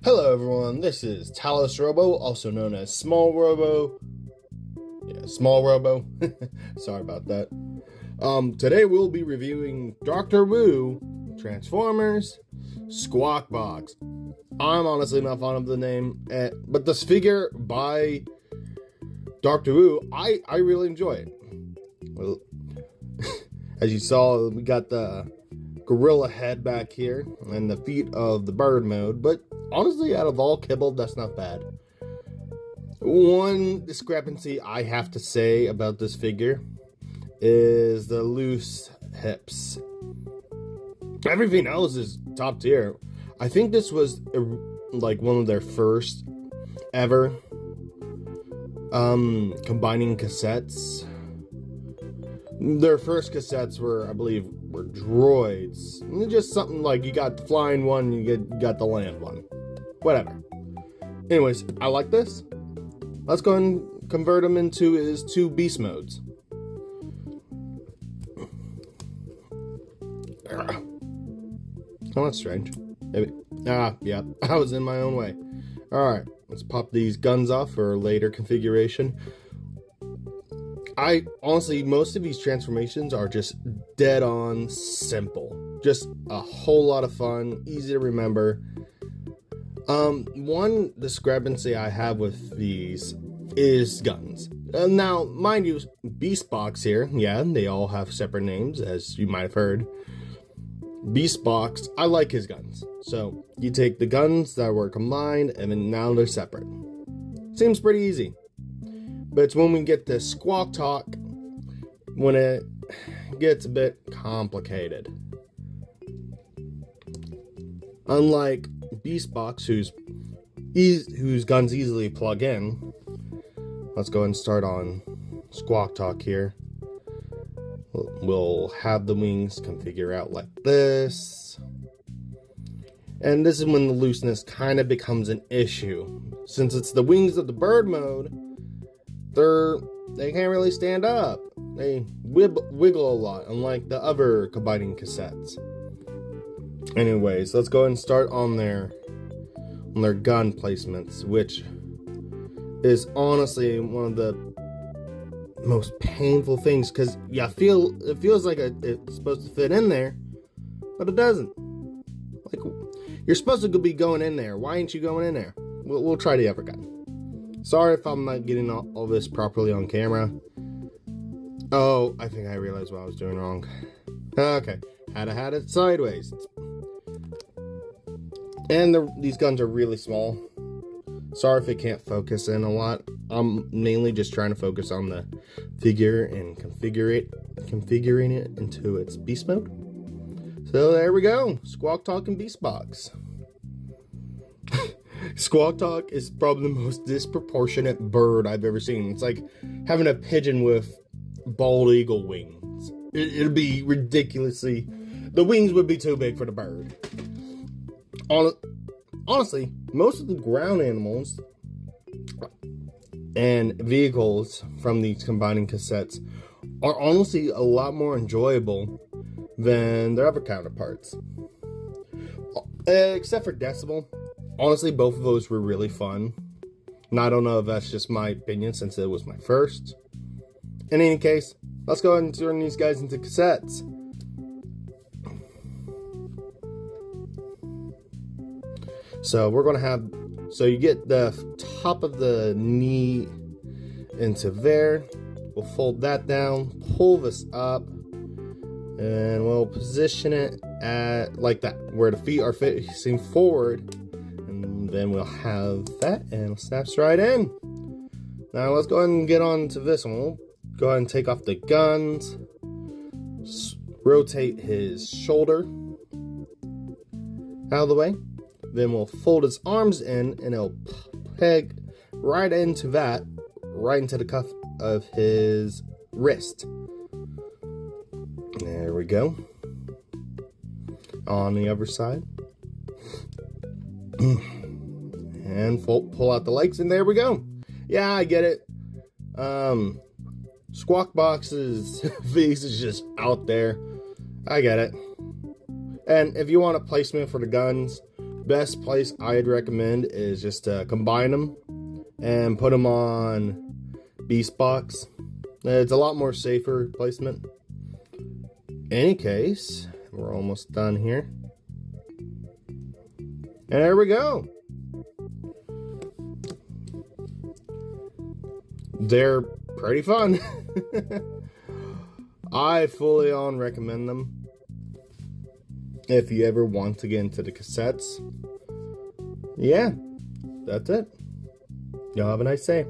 Hello everyone, this is Talos Robo, also known as Small Robo. Yeah, Small Robo. Sorry about that. Today we'll be reviewing Doctor Wu, Transformers, Squawk Box. I'm honestly not fond of the name, but this figure by Doctor Wu, I really enjoy it. Well, as you saw, we got the gorilla head back here and the feet of the bird mode, but honestly, out of all kibble, that's not bad. One discrepancy I have to say about this figure is the loose hips. Everything else is top tier. I think this was like one of their first ever combining cassettes. Their first cassettes were, I believe, were droids. Just something like you got the flying one, you got the land one. Whatever. Anyways, I like this. Let's go and convert him into his two beast modes. Oh, that's strange. Maybe. Yeah, I was in my own way. Alright, let's pop these guns off for later configuration. Honestly, most of these transformations are just dead on simple. Just a whole lot of fun, easy to remember. One discrepancy I have with these is guns. Now, mind you, Beast Box here, yeah, they all have separate names, as you might have heard. Beast Box, I like his guns. So, you take the guns that were combined, and then now they're separate. Seems pretty easy. But it's when we get to Squawk Talk when it gets a bit complicated. Unlike Beast Box, whose guns easily plug in, let's go ahead and start on Squawk Talk here. We'll have the wings configure out like this. And this is when the looseness kind of becomes an issue. Since it's the wings of the bird mode, they can't really stand up. They wiggle a lot, unlike the other combining cassettes. Anyways, let's go ahead and start on their gun placements, which is honestly one of the most painful things, because it feels like it's supposed to fit in there, but it doesn't. Like, you're supposed to be going in there. Why ain't you going in there? We'll try the other gun. Sorry if I'm not getting all this properly on camera. Oh, I think I realized what I was doing wrong. Okay, had it sideways. And these guns are really small. Sorry if it can't focus in a lot. I'm mainly just trying to focus on the figure and configuring it into its beast mode. So there we go. Squawk Talk and Beast Box. Squawk Talk is probably the most disproportionate bird I've ever seen. It's like having a pigeon with bald eagle wings. It'd be ridiculously... The wings would be too big for the bird. Honestly, most of the ground animals and vehicles from these combining cassettes are honestly a lot more enjoyable than their other counterparts. Except for Decibel. Honestly, both of those were really fun. And I don't know if that's just my opinion since it was my first. In any case, let's go ahead and turn these guys into cassettes. So we're going to have... So you get the top of the knee into there. We'll fold that down, pull this up, and we'll position it at like that, where the feet are facing forward. And then we'll have that, and it snaps right in. Now let's go ahead and get on to this one. We'll go ahead and take off the guns, rotate his shoulder out of the way. Then we'll fold his arms in, and it'll peg right into that, right into the cuff of his wrist. There we go. On the other side. And pull out the legs, and there we go. Yeah, I get it. Squawk Box's face is just out there. I get it. And if you want a placement for the guns, best place I'd recommend is just to combine them and put them on Beast Box. It's a lot more safer placement. Any case, we're almost done here. And there we go. They're pretty fun. I fully on recommend them if you ever want to get into the cassettes. Yeah, that's it. Y'all have a nice day.